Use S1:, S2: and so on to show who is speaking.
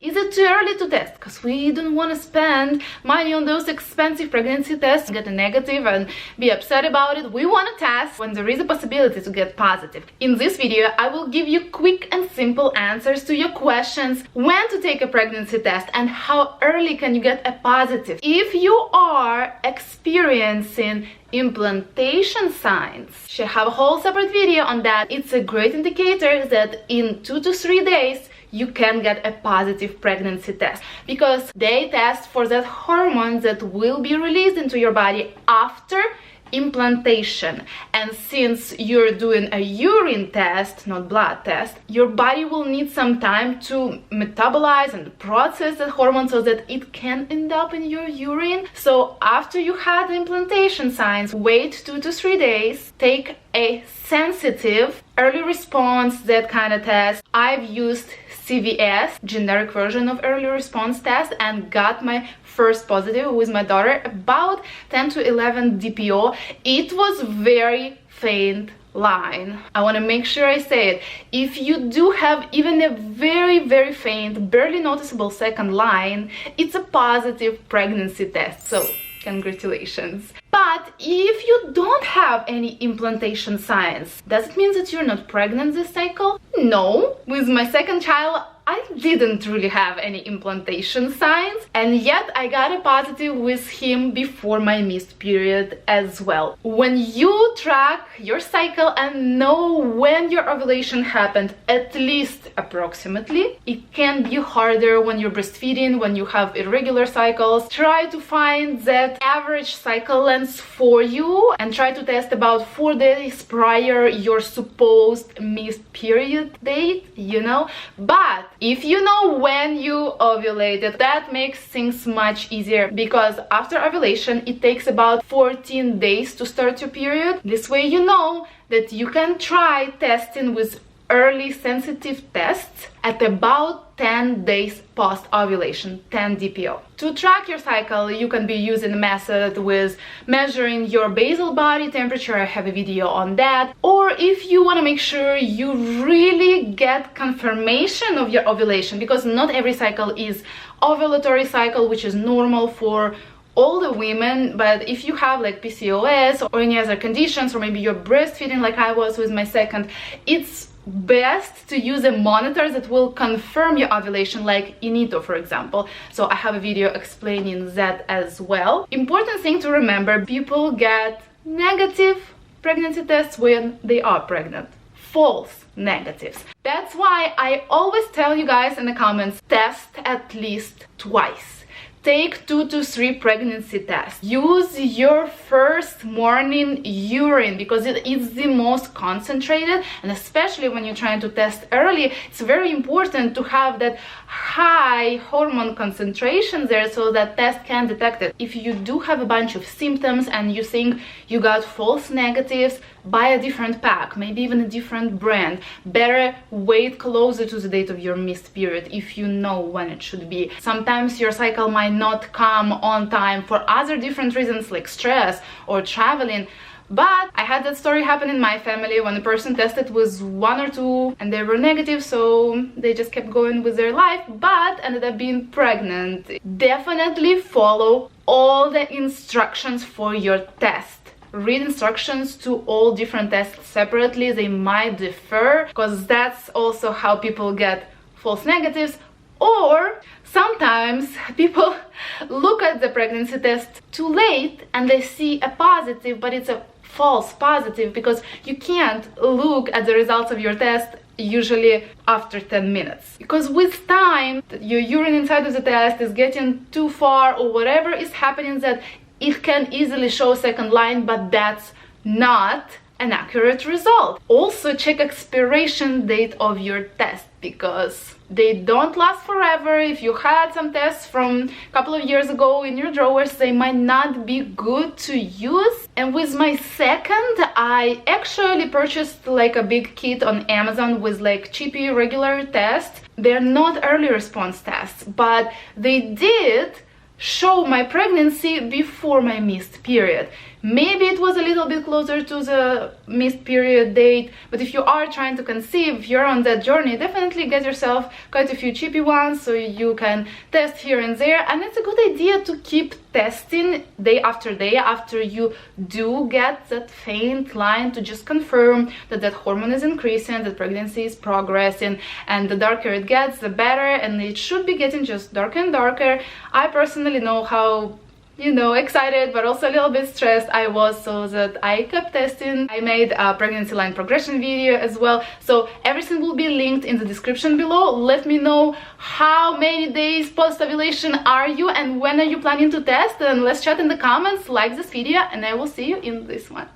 S1: Is it too early to test? Because we don't want to spend money on those expensive pregnancy tests, get a negative and be upset about it. We want to test when there is a possibility to get positive. In this video, I will give you quick and simple answers to your questions: when to take a pregnancy test and how early can you get a positive. If you are experiencing implantation signs, I have a whole separate video on that. It's a great indicator that in 2 to 3 days you can get a positive pregnancy test, because they test for that hormone that will be released into your body after implantation. And since you're doing a urine test, not blood test, your body will need some time to metabolize and process that hormone so that it can end up in your urine. So after you had the implantation signs, wait 2 to 3 days, take a sensitive early response, that kind of test. I've used CVS, generic version of early response test, and got my first positive with my daughter, about 10 to 11 DPO. It was very faint line. I want to make sure I say it. If you do have even a very faint, barely noticeable second line, it's a positive pregnancy test. So congratulations. But if you don't have any implantation signs, does it mean that you're not pregnant this cycle? No. With my second child, I didn't really have any implantation signs, and yet I got a positive with him before my missed period as well. When you track your cycle and know when your ovulation happened, at least approximately, it can be harder when you're breastfeeding, when you have irregular cycles. Try to find that average cycle length for you and try to test about 4 days prior your supposed missed period date, you know. But if you know when you ovulated, that makes things much easier, because after ovulation it takes about 14 days to start your period. This way you know that you can try testing with early sensitive tests at about 10 days post ovulation, 10 DPO. To track your cycle, you can be using a method with measuring your basal body temperature. I have a video on that. Or if you want to make sure you really get confirmation of your ovulation, because not every cycle is ovulatory cycle, which is normal for all the women. But if you have like PCOS or any other conditions, or maybe you're breastfeeding like I was with my second, it's best to use a monitor that will confirm your ovulation, like Inito, for example. So I have a video explaining that as well. Important thing to remember: people get negative pregnancy tests when they are pregnant. False negatives. That's why I always tell you guys in the comments, test at least twice. Take 2 to 3 pregnancy tests. Use your first morning urine, because it is the most concentrated, and especially when you're trying to test early, it's very important to have that high hormone concentration there so that test can detect it. If you do have a bunch of symptoms and you think you got false negatives, buy a different pack, maybe even a different brand. Better wait closer to the date of your missed period if you know when it should be. Sometimes your cycle might not come on time for other different reasons, like stress or traveling. But I had that story happen in my family when a person tested with 1 or 2 and they were negative, so they just kept going with their life but ended up being pregnant. Definitely follow all the instructions for your test. Read instructions to all different tests separately. They might differ, because that's also how people get false negatives. Or sometimes people look at the pregnancy test too late and they see a positive, but it's a false positive, because you can't look at the results of your test usually after 10 minutes. Because with time, your urine inside of the test is getting too far, or whatever is happening, that it can easily show second line, but that's not an accurate result. Also check expiration date of your test, because they don't last forever. If you had some tests from a couple of years ago in your drawers, they might not be good to use. And with my second, I actually purchased like a big kit on Amazon with like cheapy regular tests. They're not early response tests, but they did show my pregnancy before my missed period. maybe it was a little bit closer to the missed period date, but if you are trying to conceive, if you're on that journey, definitely get yourself quite a few cheapy ones so you can test here and there. And it's a good idea to keep testing day after day after you do get that faint line, to just confirm that that hormone is increasing, that pregnancy is progressing, and the darker it gets, the better, and it should be getting just darker and darker. I personally know how, you know, excited but also a little bit stressed I was, so that I kept testing. I made a pregnancy line progression video as well, so everything will be linked in the description below. Let me know how many days post ovulation are you and when are you planning to test, and let's chat in the comments. Like this video and I will see you in this one.